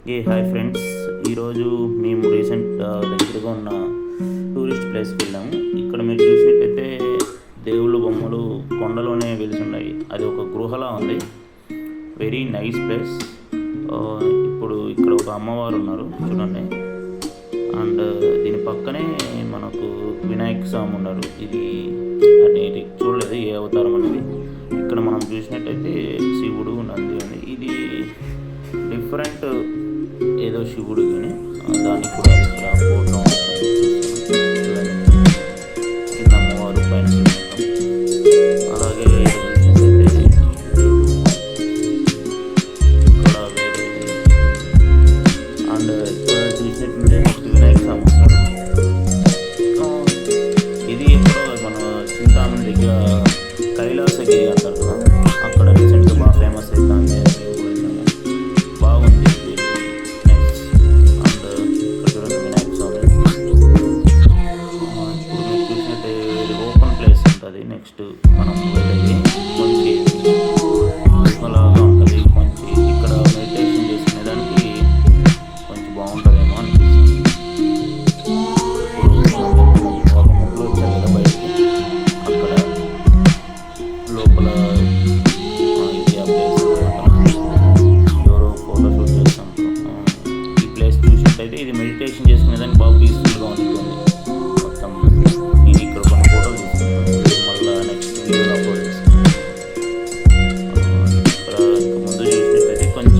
Hi friends, ఈరోజు మేము దగ్గరగా ఉన్న టూరిస్ట్ ప్లేస్కి వెళ్ళాము. ఇక్కడ మీరు చూసినట్టయితే దేవుళ్ళ బొమ్మలు కొండలోనే వెలిసిన్నాయి. అది ఒక గృహలా ఉంది. Very nice place. ఇప్పుడు ఇక్కడ ఒక అమ్మవారు ఉన్నారు చూడండి. అండ్ దీని పక్కనే మనకు వినాయక స్వామి ఉన్నారు. ఇది చూడలేదు ఏ అవతారం అనేది. ఇక్కడ మనం చూసినట్టయితే శివుడు, నంది ఉంది. ఇది డిఫరెంట్ ఏదో శివుడు కానీ దానికి కూడా ఇక్కడ ఫోటో కింద అమ్మవారు పైన అలాగే ఇక్కడ వేరే అండ్ ఇక్కడ చూసినట్టుంటే వినాయక స్వామి వస్తారు. ఇది ఎక్కడో మన చింతామణి దగ్గర కైలాసగిరి అంటారు కదా, అక్కడ రీసెంట్గా బాగా ఫేమస్ అవుతుంది. బాగుంది. నెక్స్ట్ మనం వెళ్ళేది కొంచెం గుహలాగా ఉంటుంది. కొంచెం ఇక్కడ మెడిటేషన్ చేసుకునేదానికి కొంచెం బాగుంటుందేమో అనిపిస్తుంది. ఇప్పుడు ఒక ముగ్గురు వచ్చారు కదా బయటికి, అక్కడ లోపల ఎవరో ఫోటోషూట్ చేస్తాం. ఈ ప్లేస్ చూసినట్టయితే ఇది మెడిటేషన్ చేసుకునేదానికి బాగా పీస్ఫుల్గా ఉంటుంది. మొత్తం నేను ఇక్కడ కొన్ని ఫోటోలు తీసుకున్నాను. నెక్స్ట్ వీడియోలో అప్లోడ్ చేస్తాను. ఇక్కడ ఇంకా ముందు చూసినట్టయితే కొంచెం